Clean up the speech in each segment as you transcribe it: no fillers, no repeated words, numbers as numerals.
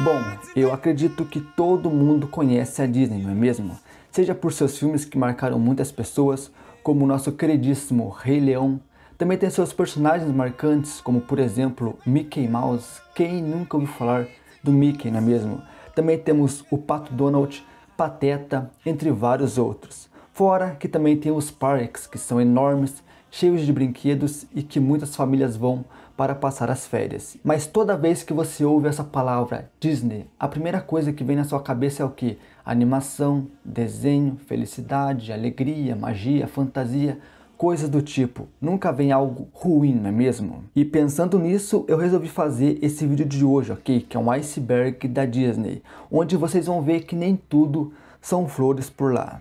Bom, eu acredito que todo mundo conhece a Disney, não é mesmo? Seja por seus filmes que marcaram muitas pessoas, como o nosso queridíssimo Rei Leão. Também tem seus personagens marcantes, como por exemplo Mickey Mouse. Quem nunca ouviu falar do Mickey, não é mesmo? Também temos o Pato Donald, Pateta, entre vários outros. Fora que também tem os parques, que são enormes, cheios de brinquedos e que muitas famílias vão para passar as férias. Mas toda vez que você ouve essa palavra Disney, a primeira coisa que vem na sua cabeça é o que? Animação, desenho, felicidade, alegria, magia, fantasia, coisas do tipo. Nunca vem algo ruim, não é mesmo? E pensando nisso, eu resolvi fazer esse vídeo de hoje, ok? Que é um iceberg da Disney, onde vocês vão ver que nem tudo são flores por lá.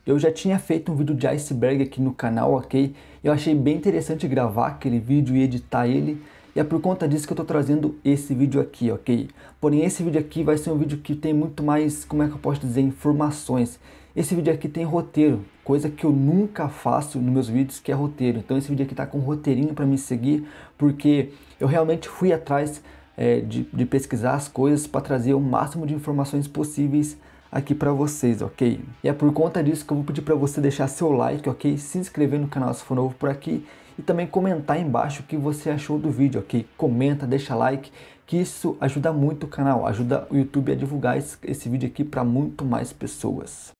Eu já tinha feito um vídeo de iceberg aqui no canal, ok? Eu achei bem interessante gravar aquele vídeo e editar ele. E é por conta disso que eu tô trazendo esse vídeo aqui, ok? Porém, esse vídeo aqui vai ser um vídeo que tem muito mais, como é que eu posso dizer, informações. Esse vídeo aqui tem roteiro, coisa que eu nunca faço nos meus vídeos, que é roteiro. Então esse vídeo aqui tá com um roteirinho para me seguir, porque eu realmente fui atrás de pesquisar as coisas para trazer o máximo de informações possíveis aqui para vocês, ok? E é por conta disso que eu vou pedir para você deixar seu like, ok? Se inscrever no canal se for novo por aqui e também comentar aí embaixo o que você achou do vídeo, ok? Comenta, deixa like, que isso ajuda muito o canal, ajuda o YouTube a divulgar esse vídeo aqui para muito mais pessoas.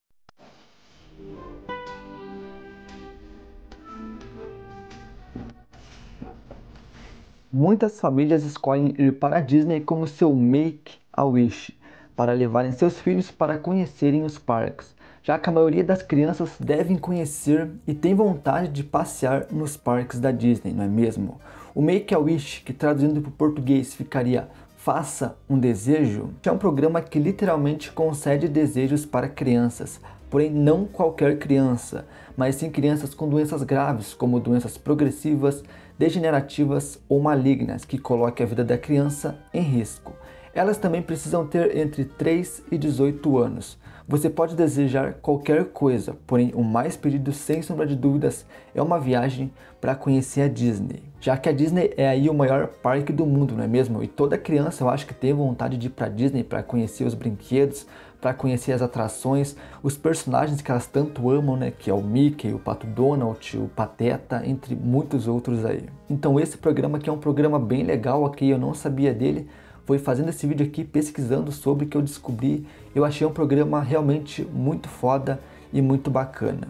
Muitas famílias escolhem ir para a Disney como seu Make-A-Wish, para levarem seus filhos para conhecerem os parques, já que a maioria das crianças devem conhecer e tem vontade de passear nos parques da Disney, não é mesmo? O Make-A-Wish, que traduzindo para o português ficaria Faça um Desejo, é um programa que literalmente concede desejos para crianças, porém não qualquer criança, mas sim crianças com doenças graves, como doenças progressivas, degenerativas ou malignas, que coloquem a vida da criança em risco. Elas também precisam ter entre 3 e 18 anos. Você pode desejar qualquer coisa, porém o mais pedido, sem sombra de dúvidas, é uma viagem para conhecer a Disney. Já que a Disney é aí o maior parque do mundo, não é mesmo? E toda criança eu acho que tem vontade de ir para a Disney para conhecer os brinquedos, para conhecer as atrações, os personagens que elas tanto amam, né? Que é o Mickey, o Pato Donald, o Pateta, entre muitos outros aí. Então esse programa aqui é um programa bem legal, ok? Eu não sabia dele. Foi fazendo esse vídeo aqui, pesquisando sobre, que eu descobri. Eu achei um programa realmente muito foda e muito bacana.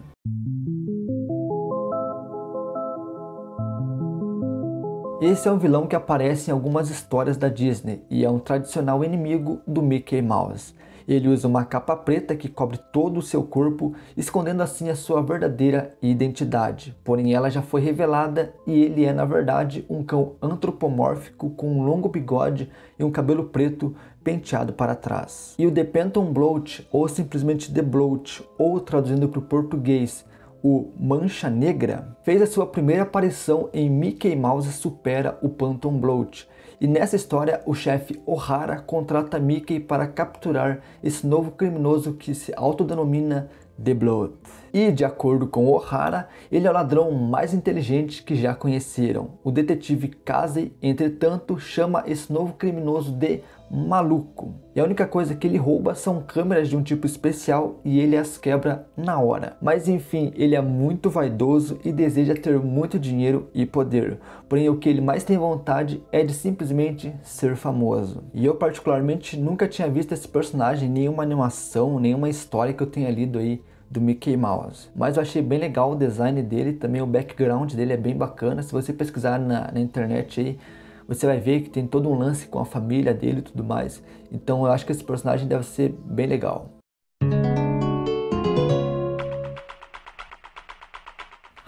Esse é um vilão que aparece em algumas histórias da Disney e é um tradicional inimigo do Mickey Mouse. Ele usa uma capa preta que cobre todo o seu corpo, escondendo assim a sua verdadeira identidade. Porém, ela já foi revelada e ele é, na verdade, um cão antropomórfico com um longo bigode e um cabelo preto penteado para trás. E o The Phantom Bloat, ou simplesmente The Bloat, ou traduzindo para o português, o Mancha Negra, fez a sua primeira aparição em Mickey Mouse Supera o Phantom Bloat. E nessa história, o chefe O'Hara contrata Mickey para capturar esse novo criminoso que se autodenomina The Bloat. E, de acordo com O'Hara, ele é o ladrão mais inteligente que já conheceram. O detetive Casey, entretanto, chama esse novo criminoso de maluco. E a única coisa que ele rouba são câmeras de um tipo especial e ele as quebra na hora. Mas enfim, ele é muito vaidoso e deseja ter muito dinheiro e poder. Porém, o que ele mais tem vontade é de simplesmente ser famoso. E eu particularmente nunca tinha visto esse personagem em nenhuma animação, nenhuma história que eu tenha lido aí do Mickey Mouse. Mas eu achei bem legal o design dele, também o background dele é bem bacana. Se você pesquisar na internet aí, você vai ver que tem todo um lance com a família dele e tudo mais. Então eu acho que esse personagem deve ser bem legal.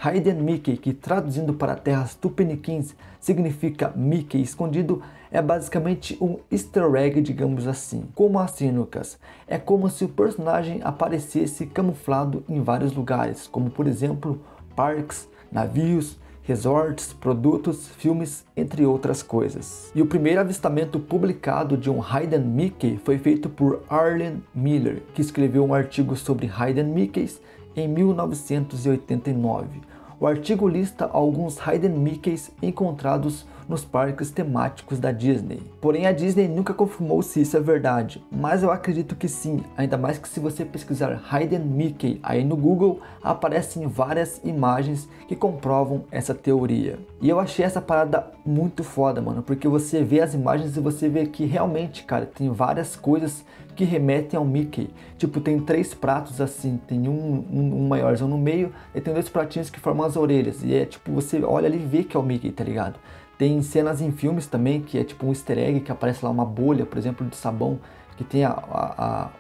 Hidden Mickey, que traduzindo para terras tupiniquins significa Mickey escondido, é basicamente um easter egg, digamos assim. Como assim, Lucas? É como se o personagem aparecesse camuflado em vários lugares, como por exemplo parques, navios, resorts, produtos, filmes, entre outras coisas. E o primeiro avistamento publicado de um Hidden Mickey foi feito por Arlen Miller, que escreveu um artigo sobre Hidden Mickeys em 1989. O artigo lista alguns Hidden Mickeys encontrados nos parques temáticos da Disney. Porém, a Disney nunca confirmou se isso é verdade, mas eu acredito que sim, ainda mais que se você pesquisar Hidden Mickey aí no Google, aparecem várias imagens que comprovam essa teoria. E eu achei essa parada muito foda, mano, porque você vê as imagens e você vê que realmente, cara, tem várias coisas que remetem ao Mickey. Tipo, tem 3 pratos assim, tem um maiorzão no meio e tem 2 pratinhos que formam as orelhas. E é tipo, você olha ali e vê que é o Mickey, tá ligado? Tem cenas em filmes também que é tipo um easter egg, que aparece lá uma bolha, por exemplo, de sabão, que tem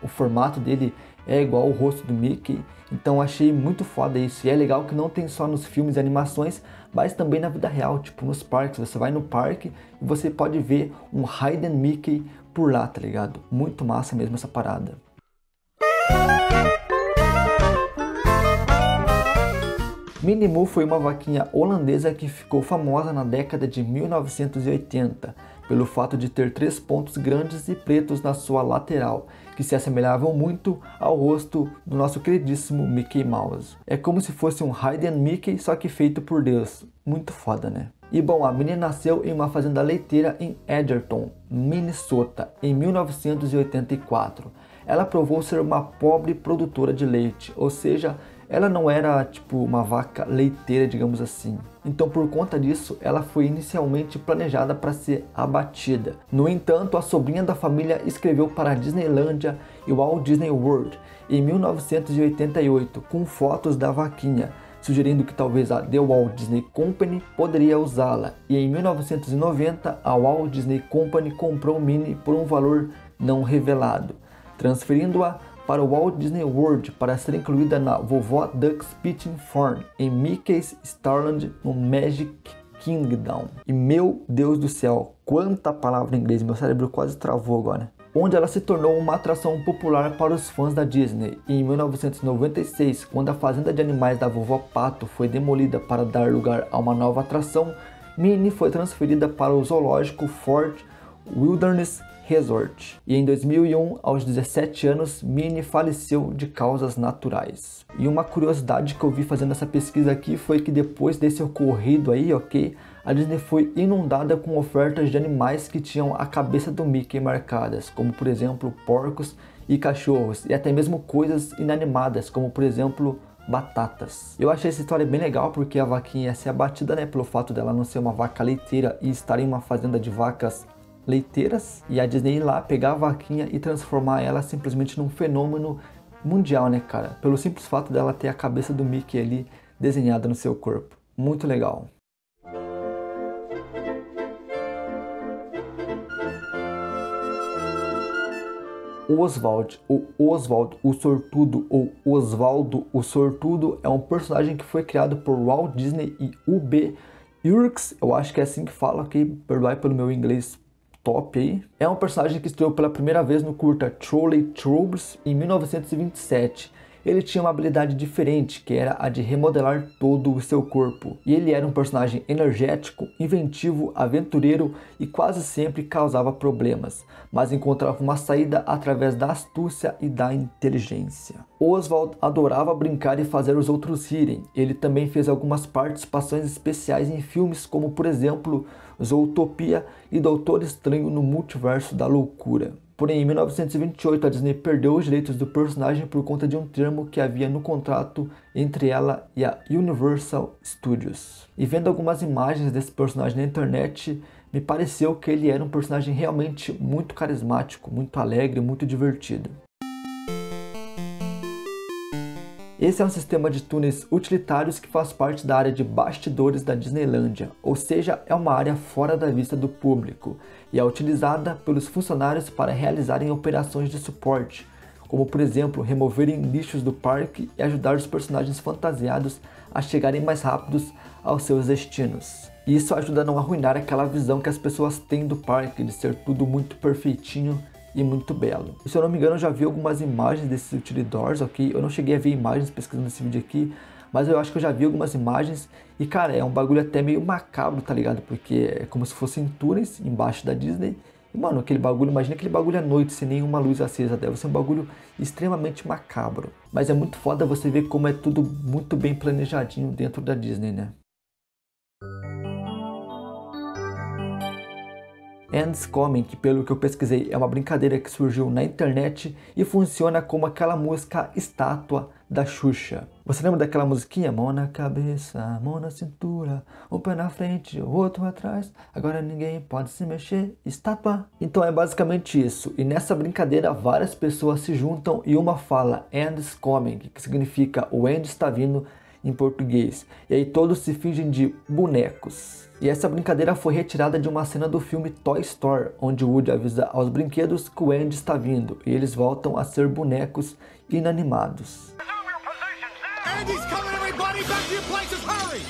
o formato dele é igual ao rosto do Mickey. Então achei muito foda isso. E é legal que não tem só nos filmes e animações, mas também na vida real, tipo nos parques. Você vai no parque e você pode ver um Hidden Mickey por lá, tá ligado? Muito massa mesmo essa parada. Minnie Moo foi uma vaquinha holandesa que ficou famosa na década de 1980 pelo fato de ter 3 pontos grandes e pretos na sua lateral, que se assemelhavam muito ao rosto do nosso queridíssimo Mickey Mouse. É como se fosse um Hidden Mickey, só que feito por Deus. Muito foda, né? E bom, a Minnie nasceu em uma fazenda leiteira em Edgerton, Minnesota, em 1984. Ela provou ser uma pobre produtora de leite, ou seja, ela não era tipo uma vaca leiteira, digamos assim. Então, por conta disso, ela foi inicialmente planejada para ser abatida. No entanto, a sobrinha da família escreveu para a Disneylândia e o Walt Disney World em 1988 com fotos da vaquinha, sugerindo que talvez a The Walt Disney Company poderia usá-la. E em 1990, a Walt Disney Company comprou Minnie por um valor não revelado, transferindo-a para o Walt Disney World para ser incluída na Vovó Duck's Pitching Farm em Mickey's Starland no Magic Kingdom. E meu Deus do céu, quanta palavra em inglês, meu cérebro quase travou agora. Onde ela se tornou uma atração popular para os fãs da Disney. E em 1996, quando a fazenda de animais da Vovó Pato foi demolida para dar lugar a uma nova atração, Minnie foi transferida para o zoológico Fort Wilderness Resort. E em 2001, aos 17 anos, Minnie faleceu de causas naturais. E uma curiosidade que eu vi fazendo essa pesquisa aqui foi que depois desse ocorrido aí, ok, a Disney foi inundada com ofertas de animais que tinham a cabeça do Mickey marcadas, como por exemplo porcos e cachorros, e até mesmo coisas inanimadas, como por exemplo batatas. Eu achei essa história bem legal porque a vaquinha ia ser abatida, né, pelo fato dela não ser uma vaca leiteira e estar em uma fazenda de vacas leiteiras, e a Disney ir lá pegar a vaquinha e transformar ela simplesmente num fenômeno mundial, né, cara? Pelo simples fato dela ter a cabeça do Mickey ali desenhada no seu corpo. Muito legal. Oswald, ou Oswald o Sortudo, ou Osvaldo o Sortudo, é um personagem que foi criado por Walt Disney e U.B. Iwerks, eu acho que é assim que fala, ok? Perdoai pelo meu inglês top aí. É um personagem que estreou pela primeira vez no curta Trolley Troubles em 1927. Ele tinha uma habilidade diferente, que era a de remodelar todo o seu corpo. E ele era um personagem energético, inventivo, aventureiro e quase sempre causava problemas, mas encontrava uma saída através da astúcia e da inteligência. Oswald adorava brincar e fazer os outros rirem. Ele também fez algumas participações especiais em filmes como, por exemplo, Zootopia e Doutor Estranho no Multiverso da Loucura. Porém, em 1928, a Disney perdeu os direitos do personagem por conta de um termo que havia no contrato entre ela e a Universal Studios. E vendo algumas imagens desse personagem na internet, me pareceu que ele era um personagem realmente muito carismático, muito alegre, muito divertido. Esse é um sistema de túneis utilitários que faz parte da área de bastidores da Disneylândia, ou seja, é uma área fora da vista do público e é utilizada pelos funcionários para realizarem operações de suporte, como por exemplo removerem lixos do parque e ajudar os personagens fantasiados a chegarem mais rápidos aos seus destinos. Isso ajuda a não arruinar aquela visão que as pessoas têm do parque de ser tudo muito perfeitinho e muito belo. E, se eu não me engano, eu já vi algumas imagens desses utilidors, ok? Eu não cheguei a ver imagens pesquisando esse vídeo aqui, mas eu acho que eu já vi algumas imagens e, cara, é um bagulho até meio macabro, tá ligado? Porque é como se fossem túneis embaixo da Disney. E, mano, aquele bagulho, imagina aquele bagulho à noite sem nenhuma luz acesa, deve ser um bagulho extremamente macabro. Mas é muito foda você ver como é tudo muito bem planejadinho dentro da Disney, né? Ends Coming, que pelo que eu pesquisei é uma brincadeira que surgiu na internet e funciona como aquela música estátua da Xuxa. Você lembra daquela musiquinha? Mão na cabeça, mão na cintura, um pé na frente, o outro atrás, agora ninguém pode se mexer, estátua. Então é basicamente isso, e nessa brincadeira várias pessoas se juntam e uma fala Ends Coming, que significa o end está vindo em português, e aí todos se fingem de bonecos. E essa brincadeira foi retirada de uma cena do filme Toy Story, onde Woody avisa aos brinquedos que o Andy está vindo, e eles voltam a ser bonecos inanimados. Andy's coming, everybody! Back to your places, hurry!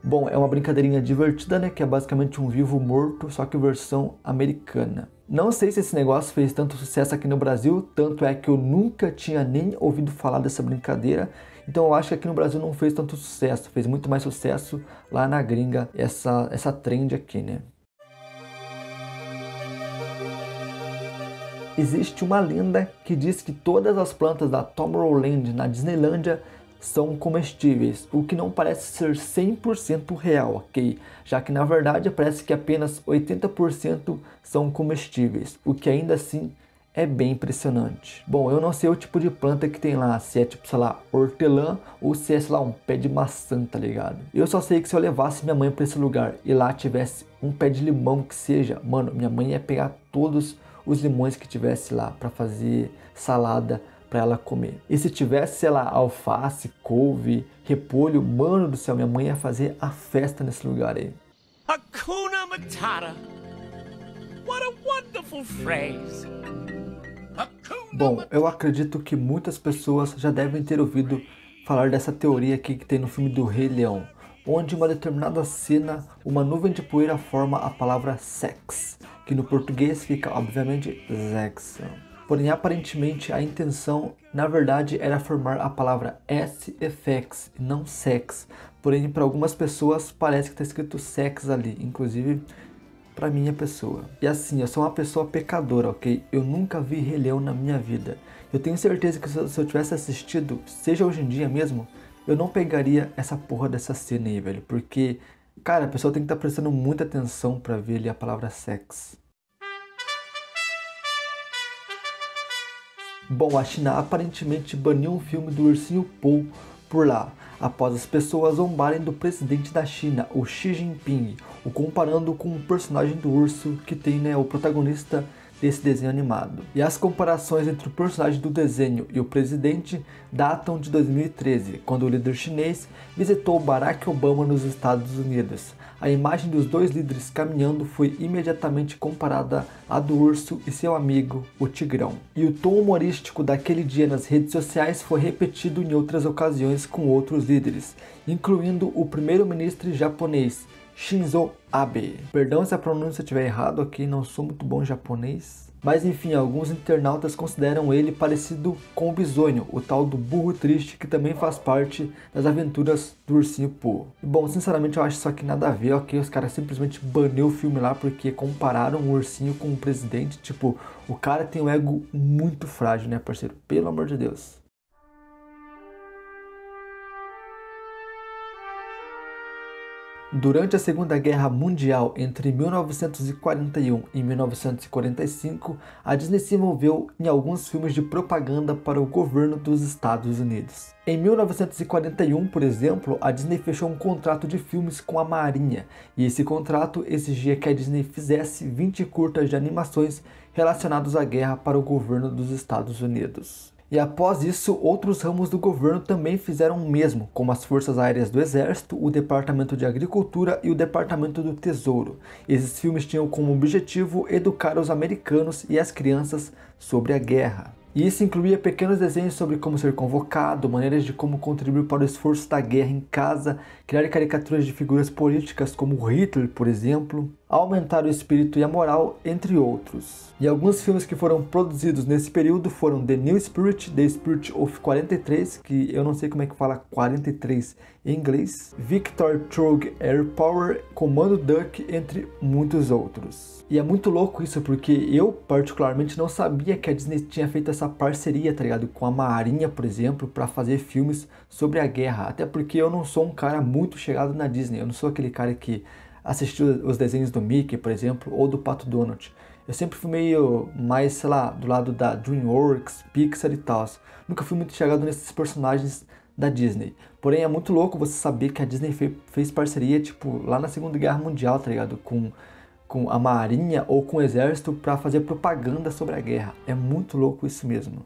Bom, é uma brincadeirinha divertida, né? Que é basicamente um vivo morto, só que versão americana. Não sei se esse negócio fez tanto sucesso aqui no Brasil, tanto é que eu nunca tinha nem ouvido falar dessa brincadeira. Então eu acho que aqui no Brasil não fez tanto sucesso, fez muito mais sucesso lá na gringa essa trend aqui, né? Existe uma lenda que diz que todas as plantas da Tomorrowland na Disneylândia são comestíveis, o que não parece ser 100% real, ok? Já que na verdade parece que apenas 80% são comestíveis, o que ainda assim é bem impressionante. Bom, eu não sei o tipo de planta que tem lá, se é tipo, sei lá, hortelã ou se é, sei lá, um pé de maçã, tá ligado? Eu só sei que se eu levasse minha mãe para esse lugar e lá tivesse um pé de limão que seja, mano, minha mãe ia pegar todos os limões que tivesse lá para fazer salada para ela comer. E se tivesse, sei lá, alface, couve, repolho, mano do céu, minha mãe ia fazer a festa nesse lugar aí. Hakuna Matata. What a wonderful phrase. Bom, eu acredito que muitas pessoas já devem ter ouvido falar dessa teoria aqui que tem no filme do Rei Leão, onde em uma determinada cena, uma nuvem de poeira forma a palavra sex, que no português fica, obviamente, sexo. Porém, aparentemente, a intenção, na verdade, era formar a palavra SFX e não sex. Porém, para algumas pessoas, parece que está escrito sex ali, inclusive para minha pessoa. E assim, eu sou uma pessoa pecadora, ok? Eu nunca vi Rei Leão na minha vida. Eu tenho certeza que se eu tivesse assistido, seja hoje em dia mesmo, eu não pegaria essa porra dessa cena aí, velho. Porque, cara, a pessoa tem que estar prestando muita atenção para ver ali a palavra sex. Bom, a China aparentemente baniu um filme do Ursinho Pooh por lá, após as pessoas zombarem do presidente da China, o Xi Jinping, o comparando com o personagem do urso que tem, né, o protagonista desse desenho animado. E as comparações entre o personagem do desenho e o presidente datam de 2013, quando o líder chinês visitou Barack Obama nos Estados Unidos. A imagem dos dois líderes caminhando foi imediatamente comparada à do urso e seu amigo, o tigrão. E o tom humorístico daquele dia nas redes sociais foi repetido em outras ocasiões com outros líderes, incluindo o primeiro-ministro japonês, Shinzo Abe. Perdão se a pronúncia estiver errado aqui, não sou muito bom em japonês. Mas enfim, alguns internautas consideram ele parecido com o bisonho, o tal do burro triste que também faz parte das aventuras do Ursinho Pooh. E bom, sinceramente eu acho isso aqui nada a ver, ok? Os caras simplesmente baniram o filme lá porque compararam o ursinho com o presidente. Tipo, o cara tem um ego muito frágil, né, parceiro? Pelo amor de Deus. Durante a Segunda Guerra Mundial, entre 1941 e 1945, a Disney se envolveu em alguns filmes de propaganda para o governo dos Estados Unidos. Em 1941, por exemplo, a Disney fechou um contrato de filmes com a Marinha, e esse contrato exigia que a Disney fizesse 20 curtas de animações relacionados à guerra para o governo dos Estados Unidos. E após isso, outros ramos do governo também fizeram o mesmo, como as Forças Aéreas do Exército, o Departamento de Agricultura e o Departamento do Tesouro. Esses filmes tinham como objetivo educar os americanos e as crianças sobre a guerra. E isso incluía pequenos desenhos sobre como ser convocado, maneiras de como contribuir para o esforço da guerra em casa, criar caricaturas de figuras políticas como Hitler, por exemplo. Aumentar o Espírito e a Moral, entre outros. E alguns filmes que foram produzidos nesse período foram The New Spirit, The Spirit of 43, que eu não sei como é que fala 43 em inglês, Victor Trogue Air Power, Comando Duck, entre muitos outros. E é muito louco isso, porque eu particularmente não sabia que a Disney tinha feito essa parceria, tá ligado? Com a Marinha, por exemplo, para fazer filmes sobre a guerra. Até porque eu não sou um cara muito chegado na Disney, eu não sou aquele cara que assistiu os desenhos do Mickey, por exemplo, ou do Pato Donald. Eu sempre fui meio mais, sei lá, do lado da DreamWorks, Pixar e tal. Nunca fui muito chegado nesses personagens da Disney. Porém, é muito louco você saber que a Disney fez parceria, tipo, lá na Segunda Guerra Mundial, tá ligado? Com a Marinha ou com o Exército para fazer propaganda sobre a guerra. É muito louco isso mesmo.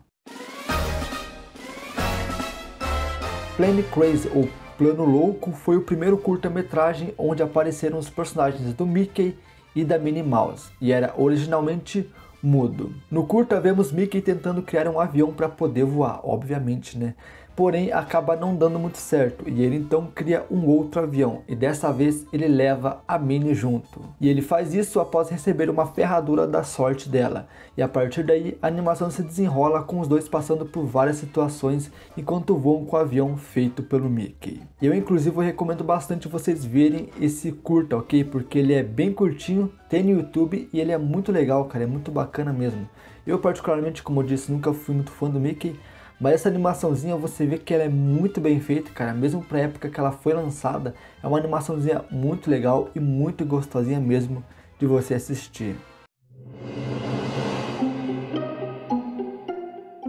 Plane Crazy, ou Plano Louco, foi o primeiro curta-metragem onde apareceram os personagens do Mickey e da Minnie Mouse, e era originalmente mudo. No curta vemos Mickey tentando criar um avião para poder voar, obviamente, né? Porém, acaba não dando muito certo, e ele então cria um outro avião, e dessa vez ele leva a Minnie junto. E ele faz isso após receber uma ferradura da sorte dela, e a partir daí a animação se desenrola com os dois passando por várias situações enquanto voam com o avião feito pelo Mickey. Eu inclusive recomendo bastante vocês verem esse curta, ok? Porque ele é bem curtinho, tem no YouTube e ele é muito legal, cara, é muito bacana mesmo. Eu particularmente, como eu disse, nunca fui muito fã do Mickey, mas essa animaçãozinha você vê que ela é muito bem feita, cara, mesmo pra época que ela foi lançada, é uma animaçãozinha muito legal e muito gostosinha mesmo de você assistir.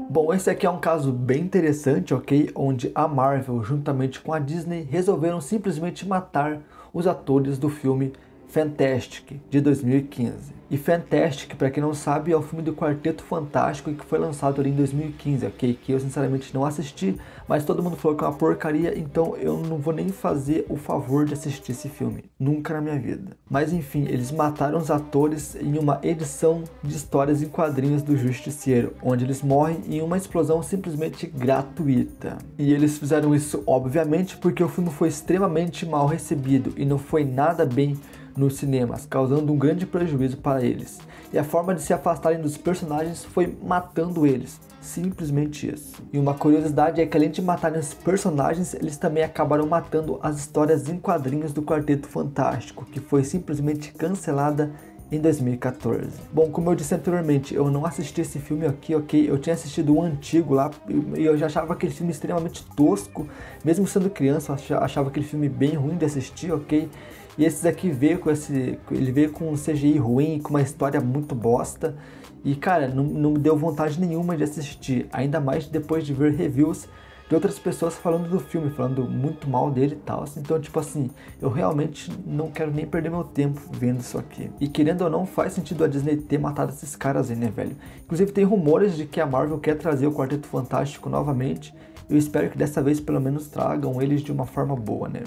Bom, esse aqui é um caso bem interessante, ok? Onde a Marvel, juntamente com a Disney, resolveram simplesmente matar os atores do filme Fantastic, de 2015. E Fantastic, para quem não sabe, é o filme do Quarteto Fantástico que foi lançado ali em 2015, ok? Que eu sinceramente não assisti, mas todo mundo falou que é uma porcaria, então eu não vou nem fazer o favor de assistir esse filme. Nunca na minha vida. Mas enfim, eles mataram os atores em uma edição de histórias em quadrinhos do Justiceiro, onde eles morrem em uma explosão simplesmente gratuita. E eles fizeram isso, obviamente, porque o filme foi extremamente mal recebido e não foi nada bem nos cinemas, causando um grande prejuízo para eles. E a forma de se afastarem dos personagens foi matando eles. Simplesmente isso. E uma curiosidade é que além de matarem os personagens, eles também acabaram matando as histórias em quadrinhos do Quarteto Fantástico, que foi simplesmente cancelada em 2014. Bom, como eu disse anteriormente, eu não assisti esse filme aqui, ok? Eu tinha assistido o antigo lá e eu já achava aquele filme extremamente tosco. Mesmo sendo criança, eu achava aquele filme bem ruim de assistir, ok? E esses aqui ele veio com um CGI ruim, com uma história muito bosta. E cara, não me deu vontade nenhuma de assistir. Ainda mais depois de ver reviews de outras pessoas falando do filme, falando muito mal dele e tal. Então, tipo assim, eu realmente não quero nem perder meu tempo vendo isso aqui. E querendo ou não, faz sentido a Disney ter matado esses caras aí, né, velho? Inclusive tem rumores de que a Marvel quer trazer o Quarteto Fantástico novamente. Eu espero que dessa vez pelo menos tragam eles de uma forma boa, né?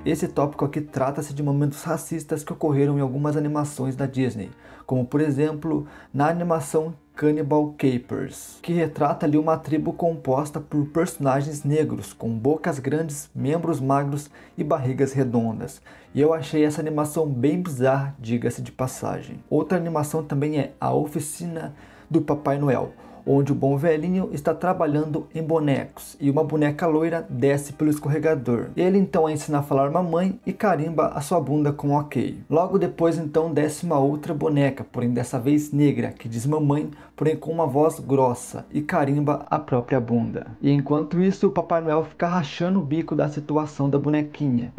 Esse tópico aqui trata-se de momentos racistas que ocorreram em algumas animações da Disney, como por exemplo na animação Cannibal Capers, que retrata ali uma tribo composta por personagens negros com bocas grandes, membros magros e barrigas redondas. E eu achei essa animação bem bizarra, diga-se de passagem. Outra animação também é A Oficina do Papai Noel, onde o bom velhinho está trabalhando em bonecos e uma boneca loira desce pelo escorregador. Ele então a ensina a falar mamãe e carimba a sua bunda com ok. Logo depois então desce uma outra boneca, porém dessa vez negra, que diz mamãe, porém com uma voz grossa e carimba a própria bunda. E enquanto isso o Papai Noel fica rachando o bico da situação da bonequinha.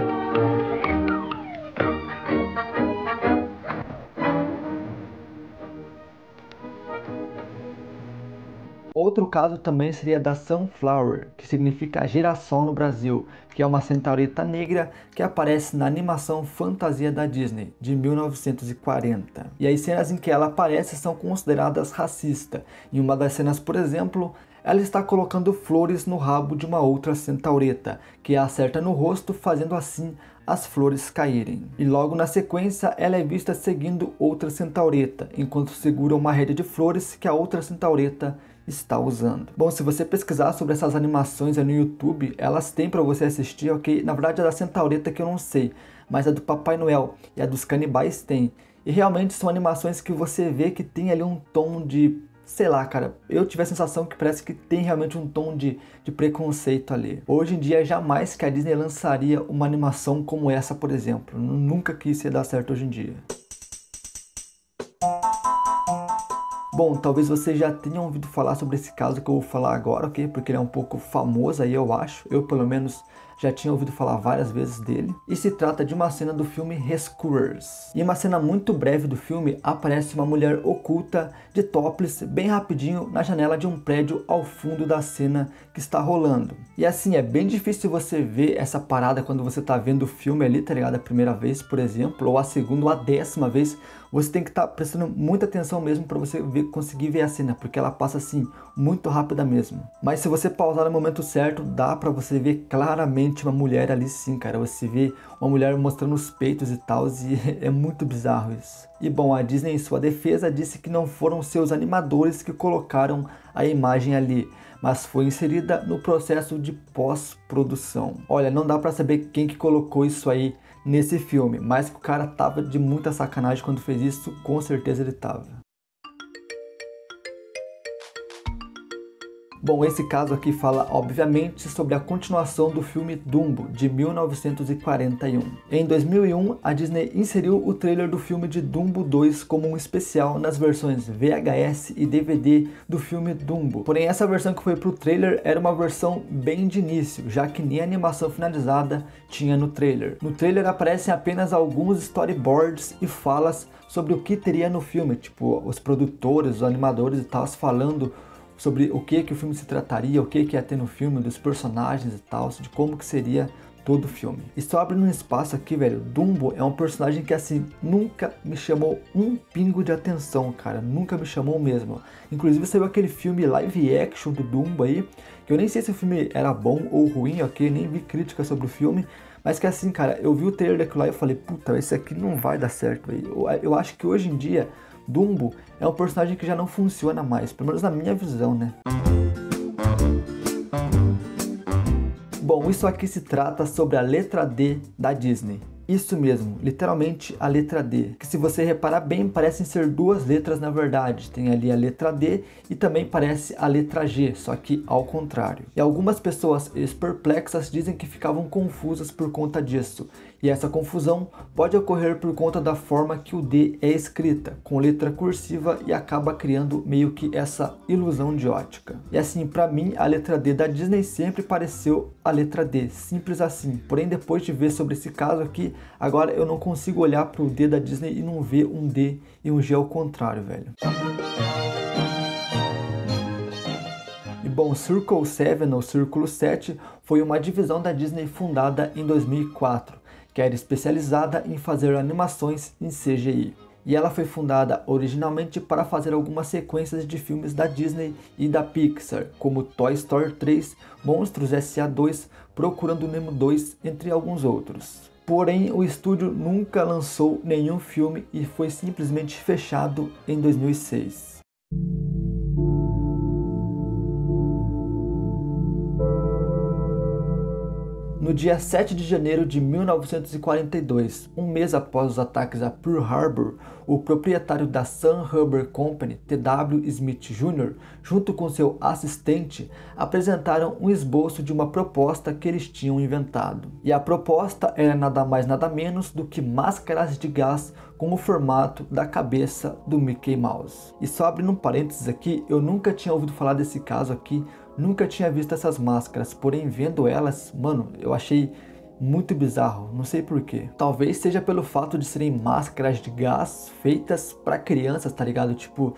Outro caso também seria da Sunflower, que significa geração no Brasil, que é uma centaurita negra que aparece na animação Fantasia da Disney, de 1940. E as cenas em que ela aparece são consideradas racistas. Em uma das cenas, por exemplo, ela está colocando flores no rabo de uma outra centaureta, que a acerta no rosto, fazendo assim as flores caírem. E logo na sequência, ela é vista seguindo outra centaureta, enquanto segura uma rede de flores que a outra centaureta está usando. Bom, se você pesquisar sobre essas animações no YouTube, elas têm para você assistir, ok? Na verdade a da Centaureta que eu não sei, mas a do Papai Noel e a dos canibais tem. E realmente são animações que você vê que tem ali um tom de, sei lá, cara, eu tive a sensação que parece que tem realmente um tom de preconceito ali. Hoje em dia, jamais que a Disney lançaria uma animação como essa, por exemplo. Nunca que isso ia dar certo hoje em dia. Bom, talvez você já tenha ouvido falar sobre esse caso que eu vou falar agora, ok? Porque ele é um pouco famoso aí, eu acho. Eu, pelo menos, já tinha ouvido falar várias vezes dele. E se trata de uma cena do filme Rescuers. Em uma cena muito breve do filme, aparece uma mulher oculta de topless bem rapidinho na janela de um prédio ao fundo da cena que está rolando. E assim, é bem difícil você ver essa parada quando você tá vendo o filme ali, tá ligado? A primeira vez, por exemplo, ou a segunda ou a 10ª vez. Você tem que estar prestando muita atenção mesmo para você conseguir ver a cena, porque ela passa assim, muito rápida mesmo. Mas se você pausar no momento certo, dá para você ver claramente uma mulher ali sim, cara. Você vê uma mulher mostrando os peitos e tal, e é muito bizarro isso. E bom, a Disney em sua defesa disse que não foram seus animadores que colocaram a imagem ali, mas foi inserida no processo de pós-produção. Olha, não dá para saber quem que colocou isso aí nesse filme, mas que o cara tava de muita sacanagem quando fez isso, com certeza ele tava. Bom, esse caso aqui fala, obviamente, sobre a continuação do filme Dumbo, de 1941. Em 2001, a Disney inseriu o trailer do filme de Dumbo 2 como um especial nas versões VHS e DVD do filme Dumbo. Porém, essa versão que foi pro trailer era uma versão bem de início, já que nem a animação finalizada tinha no trailer. No trailer aparecem apenas alguns storyboards e falas sobre o que teria no filme, tipo os produtores, os animadores e tal, falando sobre o que o filme se trataria, o que ia ter no filme, dos personagens e tal, de como que seria todo o filme. E só abrindo um espaço aqui, velho, Dumbo é um personagem que assim, nunca me chamou um pingo de atenção, cara, nunca me chamou mesmo. Inclusive saiu aquele filme live action do Dumbo aí, que eu nem sei se o filme era bom ou ruim, ok, nem vi crítica sobre o filme, mas que assim, cara, eu vi o trailer daquilo lá e eu falei, puta, esse aqui não vai dar certo, velho. Eu acho que hoje em dia Dumbo é um personagem que já não funciona mais, pelo menos na minha visão, né? Bom, isso aqui se trata sobre a letra D da Disney. Isso mesmo, literalmente a letra D, que se você reparar bem, parecem ser duas letras na verdade. Tem ali a letra D e também parece a letra G, só que ao contrário. E algumas pessoas perplexas dizem que ficavam confusas por conta disso. E essa confusão pode ocorrer por conta da forma que o D é escrita, com letra cursiva, e acaba criando meio que essa ilusão de ótica. E assim, pra mim, a letra D da Disney sempre pareceu a letra D, simples assim. Porém, depois de ver sobre esse caso aqui, agora eu não consigo olhar pro D da Disney e não ver um D e um G ao contrário, velho. E bom, Circle 7 ou Círculo 7 foi uma divisão da Disney fundada em 2004. Que era especializada em fazer animações em CGI. E ela foi fundada originalmente para fazer algumas sequências de filmes da Disney e da Pixar, como Toy Story 3, Monstros S.A. 2, Procurando Nemo 2, entre alguns outros. Porém, o estúdio nunca lançou nenhum filme e foi simplesmente fechado em 2006. No dia 7 de janeiro de 1942, um mês após os ataques a Pearl Harbor, o proprietário da Sun Rubber Company, T.W. Smith Jr., junto com seu assistente, apresentaram um esboço de uma proposta que eles tinham inventado. E a proposta era nada mais nada menos do que máscaras de gás com o formato da cabeça do Mickey Mouse. E só abrindo um parênteses aqui, eu nunca tinha ouvido falar desse caso aqui, nunca tinha visto essas máscaras, porém vendo elas, mano, eu achei muito bizarro, não sei porquê. Talvez seja pelo fato de serem máscaras de gás feitas para crianças, tá ligado? Tipo,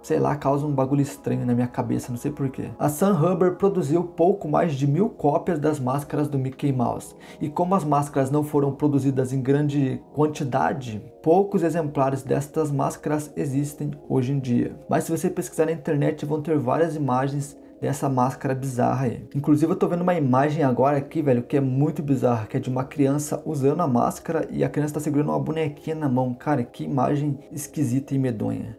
sei lá, causa um bagulho estranho na minha cabeça, não sei porquê. A Sun Rubber produziu pouco mais de 1000 cópias das máscaras do Mickey Mouse. E como as máscaras não foram produzidas em grande quantidade, poucos exemplares destas máscaras existem hoje em dia. Mas se você pesquisar na internet, vão ter várias imagens dessa máscara bizarra aí. Inclusive eu tô vendo uma imagem agora aqui, velho, que é muito bizarra, que é de uma criança usando a máscara e a criança tá segurando uma bonequinha na mão. Cara, que imagem esquisita e medonha.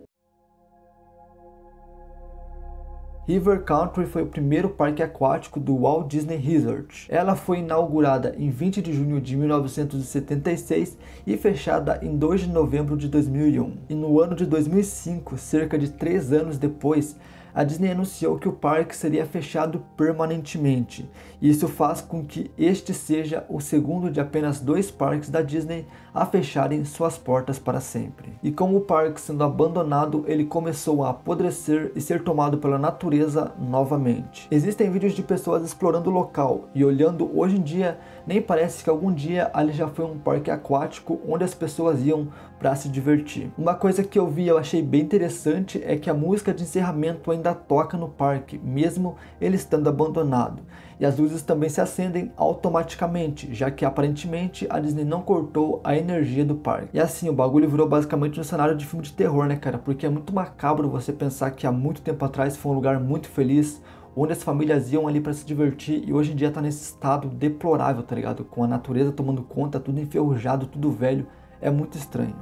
River Country foi o primeiro parque aquático do Walt Disney Resort. Ela foi inaugurada em 20 de junho de 1976 e fechada em 2 de novembro de 2001. E no ano de 2005, cerca de 3 anos depois, a Disney anunciou que o parque seria fechado permanentemente. Isso faz com que este seja o segundo de apenas 2 parques da Disney a fecharem suas portas para sempre. E com o parque sendo abandonado, ele começou a apodrecer e ser tomado pela natureza novamente. Existem vídeos de pessoas explorando o local e olhando hoje em dia, nem parece que algum dia ali já foi um parque aquático onde as pessoas iam para se divertir. Uma coisa que eu vi e eu achei bem interessante é que a música de encerramento ainda toca no parque, mesmo ele estando abandonado. E as luzes também se acendem automaticamente, já que aparentemente a Disney não cortou a energia do parque. E assim, o bagulho virou basicamente um cenário de filme de terror, né, cara? Porque é muito macabro você pensar que há muito tempo atrás foi um lugar muito feliz, onde as famílias iam ali para se divertir, e hoje em dia tá nesse estado deplorável, tá ligado? Com a natureza tomando conta, tudo enferrujado, tudo velho. É muito estranho.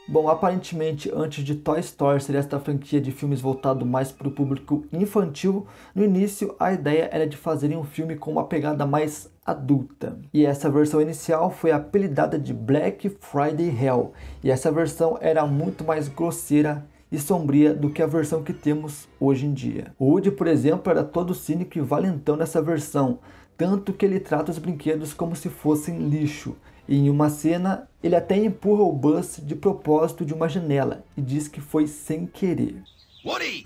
Bom, aparentemente, antes de Toy Story ser esta franquia de filmes voltado mais para o público infantil, no início a ideia era de fazerem um filme com uma pegada mais adulta. E essa versão inicial foi apelidada de Black Friday Hell, e essa versão era muito mais grosseira e sombria do que a versão que temos hoje em dia. O Woody, por exemplo, era todo cínico e valentão nessa versão, tanto que ele trata os brinquedos como se fossem lixo. E em uma cena, ele até empurra o Buzz de propósito de uma janela e diz que foi sem querer. Woody!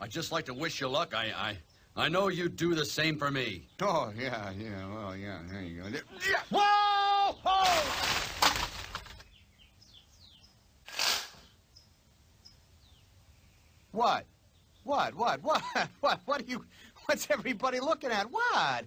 I'd just like to wish you luck. I know you'd do the same for me. Oh, yeah, well, yeah, there you go. Whoa! Oh! What? What are you... What's everybody looking at? What?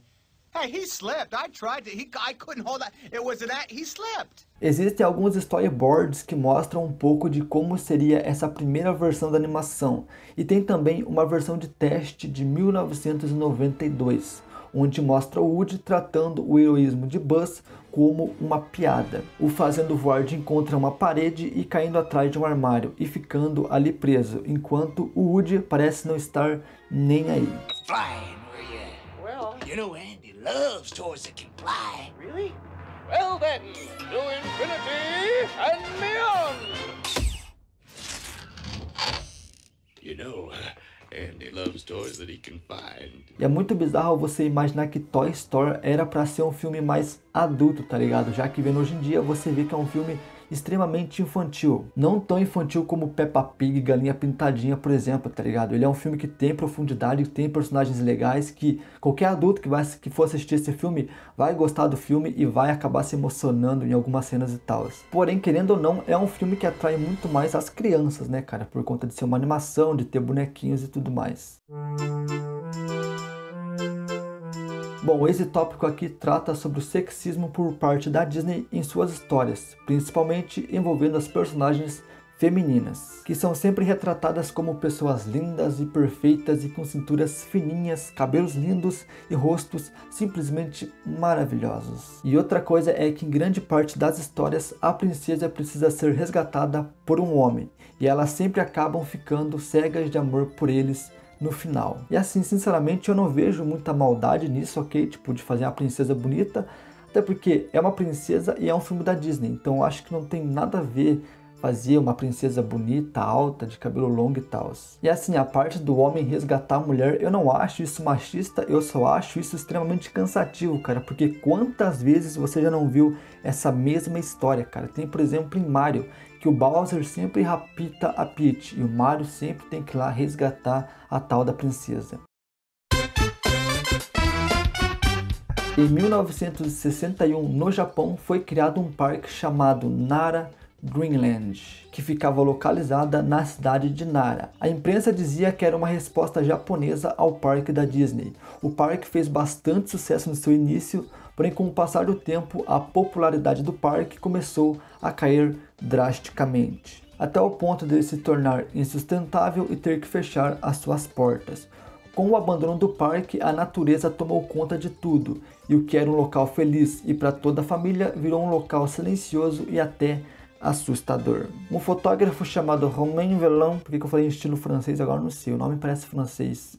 Hey, he slipped. I tried to... I couldn't hold that. It was he slipped. Existem alguns storyboards que mostram um pouco de como seria essa primeira versão da animação. E tem também uma versão de teste de 1992, onde mostra o Woody tratando o heroísmo de Buzz como uma piada, o fazendo voar de encontro a uma parede e caindo atrás de um armário e ficando ali preso, enquanto o Woody parece não estar nem aí. Flying, where you at? Well, you know Andy loves toys that can fly. Really? Well then, to infinity and beyond! You know, Andy loves toys that he can find. E é muito bizarro você imaginar que Toy Story era pra ser um filme mais adulto, tá ligado? Já que vendo hoje em dia você vê que é um filme extremamente infantil. Não tão infantil como Peppa Pig e Galinha Pintadinha, por exemplo, tá ligado? Ele é um filme que tem profundidade, que tem personagens legais, que qualquer adulto que for assistir esse filme vai gostar do filme e vai acabar se emocionando em algumas cenas e tal. Porém, querendo ou não, é um filme que atrai muito mais as crianças, né, cara? Por conta de ser uma animação, de ter bonequinhos e tudo mais. Bom, esse tópico aqui trata sobre o sexismo por parte da Disney em suas histórias, principalmente envolvendo as personagens femininas, que são sempre retratadas como pessoas lindas e perfeitas e com cinturas fininhas, cabelos lindos e rostos simplesmente maravilhosos. E outra coisa é que em grande parte das histórias a princesa precisa ser resgatada por um homem, e elas sempre acabam ficando cegas de amor por eles no final. E assim, sinceramente, eu não vejo muita maldade nisso, ok? Tipo, de fazer uma princesa bonita, até porque é uma princesa e é um filme da Disney, então eu acho que não tem nada a ver fazer uma princesa bonita, alta, de cabelo longo e tal. E assim, a parte do homem resgatar a mulher, eu não acho isso machista, eu só acho isso extremamente cansativo, cara, porque quantas vezes você já não viu essa mesma história, cara? Tem, por exemplo, em Mario, que o Bowser sempre rapta a Peach e o Mario sempre tem que ir lá resgatar a tal da princesa. Em 1961, no Japão, foi criado um parque chamado Nara Dreamland, que ficava localizada na cidade de Nara. A imprensa dizia que era uma resposta japonesa ao parque da Disney. O parque fez bastante sucesso no seu início, porém com o passar do tempo a popularidade do parque começou a cair drasticamente, até o ponto de ele se tornar insustentável e ter que fechar as suas portas. Com o abandono do parque, a natureza tomou conta de tudo, e o que era um local feliz e para toda a família virou um local silencioso e até assustador. Um fotógrafo chamado Romain Velin, por que eu falei em estilo francês agora não sei, o nome parece francês,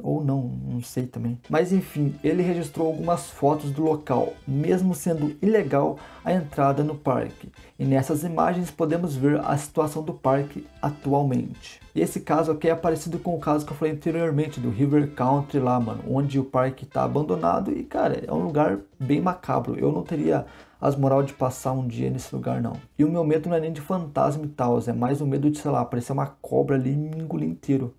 ou não sei também. Mas enfim, ele registrou algumas fotos do local, mesmo sendo ilegal a entrada no parque. E nessas imagens podemos ver a situação do parque atualmente. E esse caso aqui é parecido com o caso que eu falei anteriormente, do River Country lá, mano, onde o parque tá abandonado e, cara, é um lugar bem macabro. Eu não teria as moral de passar um dia nesse lugar, não. E o meu medo não é nem de fantasma e tal, é mais o medo de, sei lá, aparecer uma cobra ali e me engolir inteiro.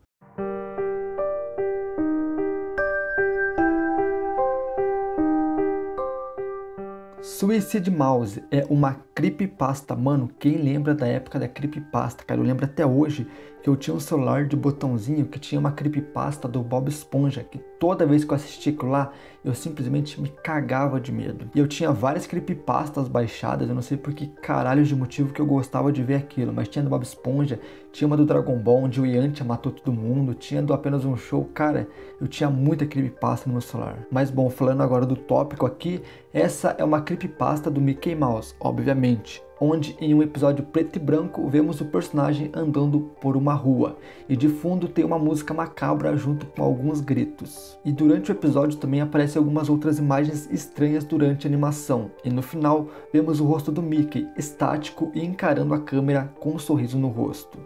Suicide Mouse é uma creepypasta, mano, quem lembra da época da creepypasta, cara, eu lembro até hoje que eu tinha um celular de botãozinho que tinha uma creepypasta do Bob Esponja, que toda vez que eu assistia aquilo lá, eu simplesmente me cagava de medo. E eu tinha várias creepypastas baixadas, eu não sei por que caralho de motivo que eu gostava de ver aquilo, mas tinha do Bob Esponja, tinha uma do Dragon Ball, onde o Yantia matou todo mundo, tinha do Apenas um Show, cara, eu tinha muita creepypasta no meu celular. Mas bom, falando agora do tópico aqui, essa é uma creepypasta do Mickey Mouse, obviamente, onde em um episódio preto e branco vemos o personagem andando por uma rua e de fundo tem uma música macabra junto com alguns gritos. E durante o episódio também aparecem algumas outras imagens estranhas durante a animação e no final vemos o rosto do Mickey estático e encarando a câmera com um sorriso no rosto.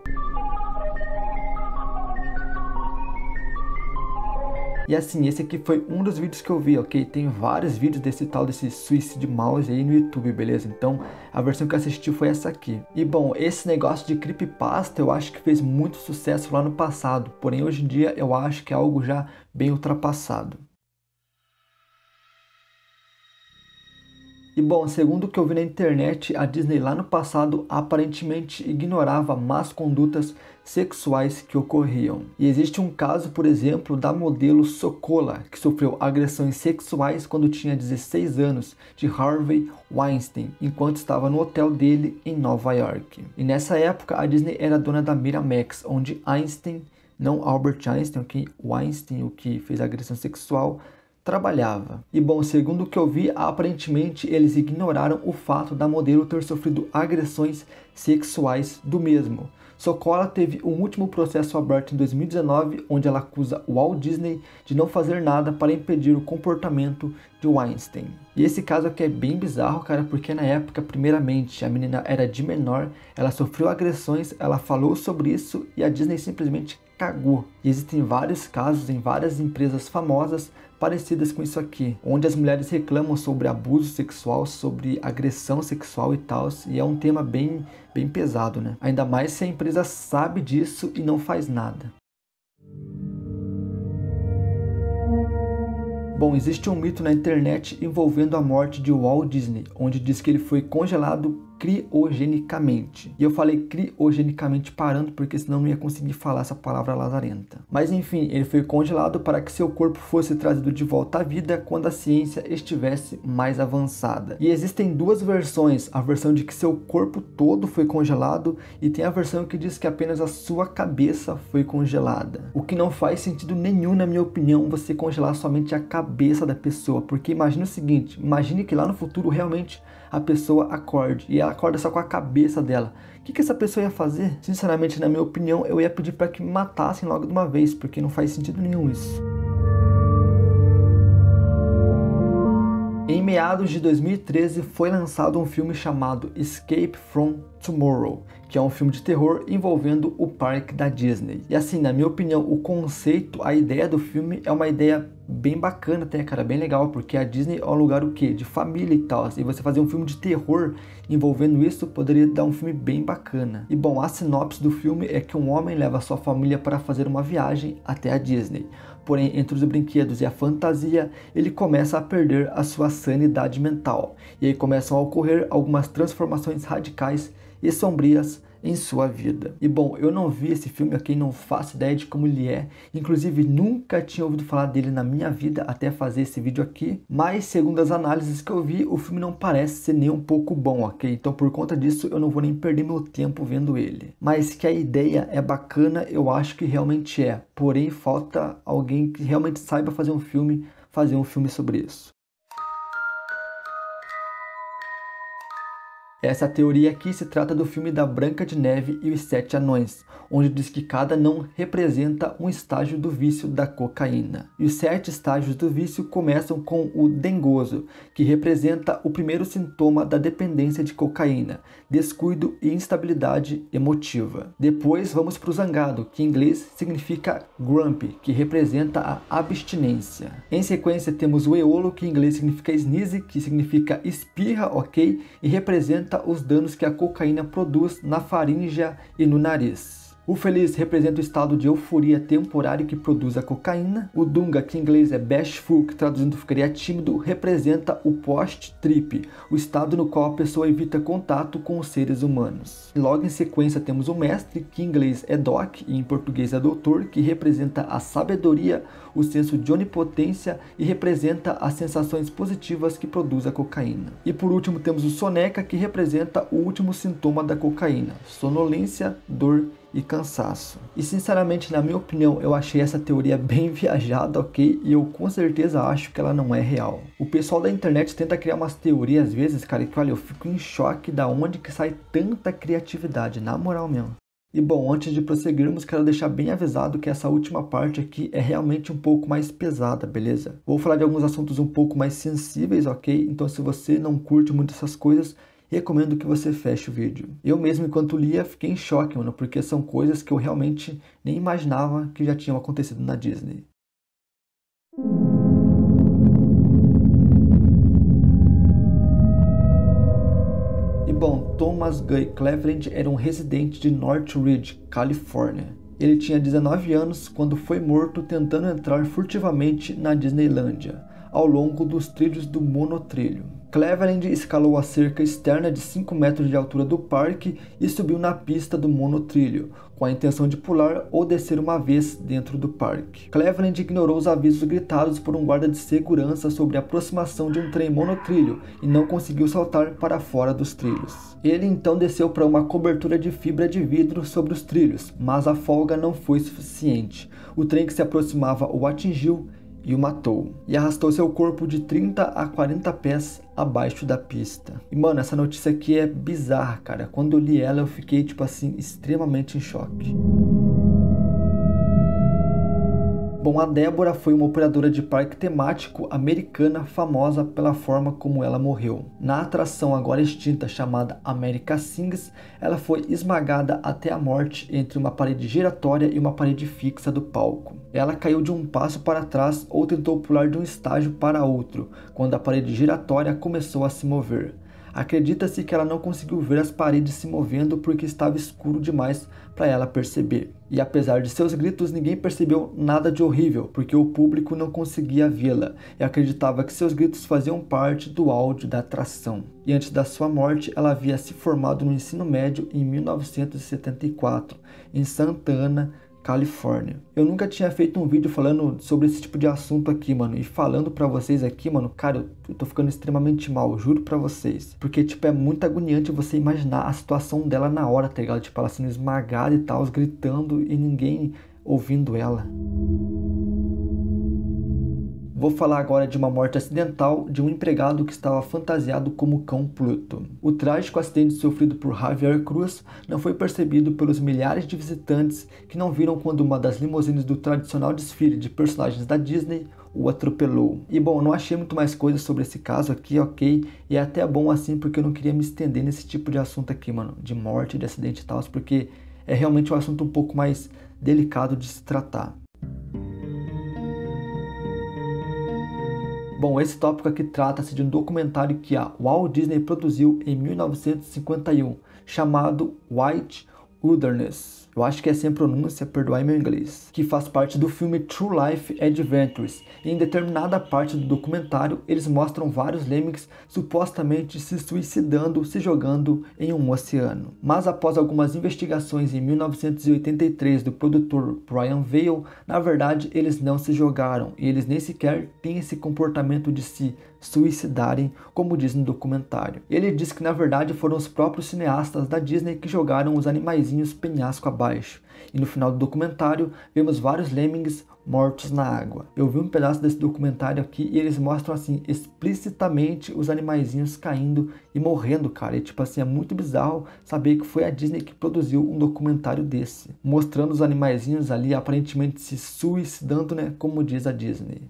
E assim, esse aqui foi um dos vídeos que eu vi, ok? Tem vários vídeos desse Suicide Mouse aí no YouTube, beleza? Então, a versão que eu assisti foi essa aqui. E bom, esse negócio de creepypasta eu acho que fez muito sucesso lá no passado, porém hoje em dia eu acho que é algo já bem ultrapassado. E bom, segundo o que eu vi na internet, a Disney lá no passado aparentemente ignorava más condutas sexuais que ocorriam. E existe um caso, por exemplo, da modelo Sokola, que sofreu agressões sexuais quando tinha 16 anos, de Harvey Weinstein, enquanto estava no hotel dele em Nova York. E nessa época, a Disney era dona da Miramax, onde Einstein, não Albert Einstein, Weinstein, o que fez a agressão sexual, trabalhava. E bom, segundo o que eu vi, aparentemente eles ignoraram o fato da modelo ter sofrido agressões sexuais do mesmo. Sokola teve um último processo aberto em 2019, onde ela acusa o Walt Disney de não fazer nada para impedir o comportamento de Weinstein. E esse caso aqui é bem bizarro, cara, porque na época, primeiramente, a menina era de menor, ela sofreu agressões, ela falou sobre isso e a Disney simplesmente cagou. E existem vários casos em várias empresas famosas parecidas com isso aqui, onde as mulheres reclamam sobre abuso sexual, sobre agressão sexual e tal, e é um tema bem pesado, né? Ainda mais se a empresa sabe disso e não faz nada. Bom, existe um mito na internet envolvendo a morte de Walt Disney, onde diz que ele foi congelado criogenicamente. E eu falei criogenicamente parando porque senão não ia conseguir falar essa palavra lazarenta. Mas enfim, ele foi congelado para que seu corpo fosse trazido de volta à vida quando a ciência estivesse mais avançada. E existem duas versões, a versão de que seu corpo todo foi congelado e tem a versão que diz que apenas a sua cabeça foi congelada. O que não faz sentido nenhum, na minha opinião, você congelar somente a cabeça da pessoa, porque imagine o seguinte, imagine que lá no futuro realmente a pessoa acorde, e ela acorda só com a cabeça dela. O que essa pessoa ia fazer? Sinceramente, na minha opinião, eu ia pedir para que me matassem logo de uma vez, porque não faz sentido nenhum isso. Em meados de 2013 foi lançado um filme chamado Escape from Tomorrow, que é um filme de terror envolvendo o parque da Disney. E assim, na minha opinião, o conceito, a ideia do filme é uma ideia bem bacana até, cara, bem legal, porque a Disney é um lugar o quê? De família e tal, e você fazer um filme de terror envolvendo isso poderia dar um filme bem bacana. E bom, a sinopse do filme é que um homem leva sua família para fazer uma viagem até a Disney. Porém, entre os brinquedos e a fantasia, ele começa a perder a sua sanidade mental. E aí começam a ocorrer algumas transformações radicais e sombrias em sua vida. E bom, eu não vi esse filme aqui, não faço ideia de como ele é. Inclusive, nunca tinha ouvido falar dele na minha vida até fazer esse vídeo aqui. Mas, segundo as análises que eu vi, o filme não parece ser nem um pouco bom, ok? Então, por conta disso, eu não vou nem perder meu tempo vendo ele. Mas que a ideia é bacana, eu acho que realmente é. Porém, falta alguém que realmente saiba fazer um filme sobre isso. Essa teoria aqui se trata do filme da Branca de Neve e os Sete Anões, onde diz que cada anão representa um estágio do vício da cocaína. E os 7 estágios do vício começam com o dengoso, que representa o primeiro sintoma da dependência de cocaína, descuido e instabilidade emotiva. Depois vamos para o zangado, que em inglês significa grumpy, que representa a abstinência. Em sequência temos o eolo, que em inglês significa sneeze, que significa espirra, ok? E representa os danos que a cocaína produz na faringe e no nariz. O feliz representa o estado de euforia temporário que produz a cocaína. O dunga, que em inglês é bashful, que traduzindo ficaria tímido, representa o post-trip, o estado no qual a pessoa evita contato com os seres humanos. E logo em sequência temos o mestre, que em inglês é doc e em português é doutor, que representa a sabedoria, o senso de onipotência e representa as sensações positivas que produz a cocaína. E por último temos o soneca, que representa o último sintoma da cocaína, sonolência, dor e cansaço. E sinceramente, na minha opinião, eu achei essa teoria bem viajada, ok? E eu com certeza acho que ela não é real. O pessoal da internet tenta criar umas teorias às vezes, cara, que olha, eu fico em choque da onde que sai tanta criatividade, na moral mesmo. E bom, antes de prosseguirmos, quero deixar bem avisado que essa última parte aqui é realmente um pouco mais pesada, beleza? Vou falar de alguns assuntos um pouco mais sensíveis, ok? Então se você não curte muito essas coisas, recomendo que você feche o vídeo. Eu mesmo, enquanto lia, fiquei em choque, mano, porque são coisas que eu realmente nem imaginava que já tinham acontecido na Disney. E bom, Thomas Guy Cleveland era um residente de Northridge, Califórnia. Ele tinha 19 anos quando foi morto tentando entrar furtivamente na Disneylândia, ao longo dos trilhos do monotrilho. Cleveland escalou a cerca externa de 5 metros de altura do parque e subiu na pista do monotrilho, com a intenção de pular ou descer uma vez dentro do parque. Cleveland ignorou os avisos gritados por um guarda de segurança sobre a aproximação de um trem monotrilho e não conseguiu saltar para fora dos trilhos. Ele então desceu para uma cobertura de fibra de vidro sobre os trilhos, mas a folga não foi suficiente. O trem que se aproximava o atingiu e o matou, e arrastou seu corpo de 30 a 40 pés abaixo da pista. E mano, essa notícia aqui é bizarra, cara. Quando eu li ela eu fiquei tipo assim, extremamente em choque. Bom, a Débora foi uma operadora de parque temático americana famosa pela forma como ela morreu. Na atração agora extinta chamada America Sings, ela foi esmagada até a morte entre uma parede giratória e uma parede fixa do palco. Ela caiu de um passo para trás ou tentou pular de um estágio para outro, quando a parede giratória começou a se mover. Acredita-se que ela não conseguiu ver as paredes se movendo porque estava escuro demais para ela perceber. E apesar de seus gritos, ninguém percebeu nada de horrível, porque o público não conseguia vê-la e acreditava que seus gritos faziam parte do áudio da atração. E antes da sua morte, ela havia se formado no ensino médio em 1974, em Santa Ana, Califórnia. Eu nunca tinha feito um vídeo falando sobre esse tipo de assunto aqui, mano. E falando pra vocês aqui, mano, cara, eu tô ficando extremamente mal, juro pra vocês. Porque, tipo, é muito agoniante você imaginar a situação dela na hora, tá ligado? Tipo, ela sendo esmagada e tal, gritando e ninguém ouvindo ela. Vou falar agora de uma morte acidental de um empregado que estava fantasiado como cão Pluto. O trágico acidente sofrido por Javier Cruz não foi percebido pelos milhares de visitantes que não viram quando uma das limusines do tradicional desfile de personagens da Disney o atropelou. E bom, não achei muito mais coisas sobre esse caso aqui, ok? E é até bom assim porque eu não queria me estender nesse tipo de assunto aqui, mano, de morte, de acidente e tal, porque é realmente um assunto um pouco mais delicado de se tratar. Bom, esse tópico aqui trata-se de um documentário que a Walt Disney produziu em 1951, chamado White Wilderness. Eu acho que é assim a pronúncia, perdoai meu inglês. Que faz parte do filme True Life Adventures. E em determinada parte do documentário, eles mostram vários lemmings supostamente se suicidando, se jogando em um oceano. Mas após algumas investigações em 1983 do produtor Brian Vale, na verdade eles não se jogaram. E eles nem sequer têm esse comportamento de se suicidarem, como diz no documentário. Ele diz que na verdade foram os próprios cineastas da Disney que jogaram os animaizinhos penhasco abaixo. E no final do documentário vemos vários lemmings mortos na água. Eu vi um pedaço desse documentário aqui e eles mostram assim explicitamente os animaizinhos caindo e morrendo, cara. E tipo assim, é muito bizarro saber que foi a Disney que produziu um documentário desse, mostrando os animaizinhos ali aparentemente se suicidando, né, como diz a Disney.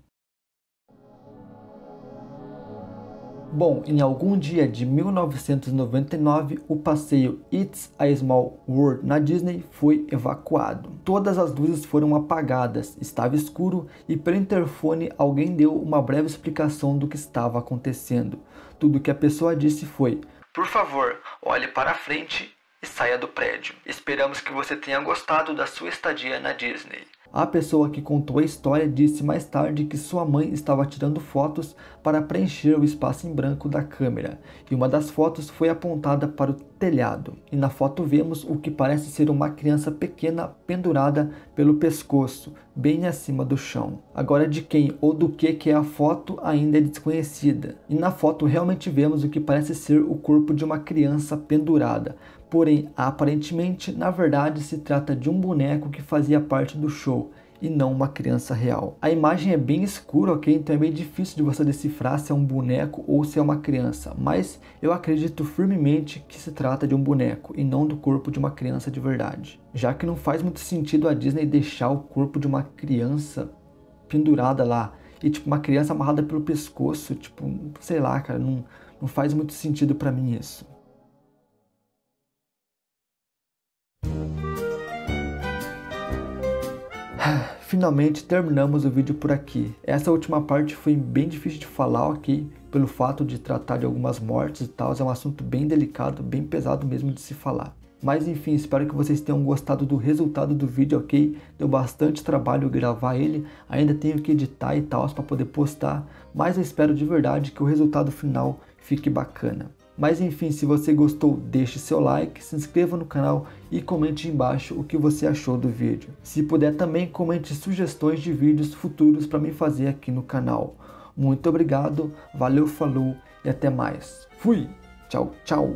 Bom, em algum dia de 1999, o passeio It's a Small World na Disney foi evacuado. Todas as luzes foram apagadas, estava escuro e pelo interfone alguém deu uma breve explicação do que estava acontecendo. Tudo que a pessoa disse foi: "Por favor, olhe para frente e saia do prédio. Esperamos que você tenha gostado da sua estadia na Disney." A pessoa que contou a história disse mais tarde que sua mãe estava tirando fotos para preencher o espaço em branco da câmera, e uma das fotos foi apontada para o telhado, e na foto vemos o que parece ser uma criança pequena pendurada pelo pescoço, bem acima do chão. Agora de quem ou do que é a foto ainda é desconhecida, e na foto realmente vemos o que parece ser o corpo de uma criança pendurada, porém aparentemente na verdade se trata de um boneco que fazia parte do show, e não uma criança real. A imagem é bem escura, ok? Então é meio difícil de você decifrar se é um boneco ou se é uma criança, mas eu acredito firmemente que se trata de um boneco e não do corpo de uma criança de verdade. Já que não faz muito sentido a Disney deixar o corpo de uma criança pendurada lá, e tipo uma criança amarrada pelo pescoço, tipo, sei lá, cara, não faz muito sentido pra mim isso. Finalmente terminamos o vídeo por aqui. Essa última parte foi bem difícil de falar, ok? Pelo fato de tratar de algumas mortes e tal, é um assunto bem delicado, bem pesado mesmo de se falar. Mas enfim, espero que vocês tenham gostado do resultado do vídeo, ok? Deu bastante trabalho gravar ele, ainda tenho que editar e tal para poder postar, mas eu espero de verdade que o resultado final fique bacana. Mas enfim, se você gostou, deixe seu like, se inscreva no canal e comente embaixo o que você achou do vídeo. Se puder também comente sugestões de vídeos futuros para me fazer aqui no canal. Muito obrigado, valeu, falou e até mais. Fui! Tchau, tchau!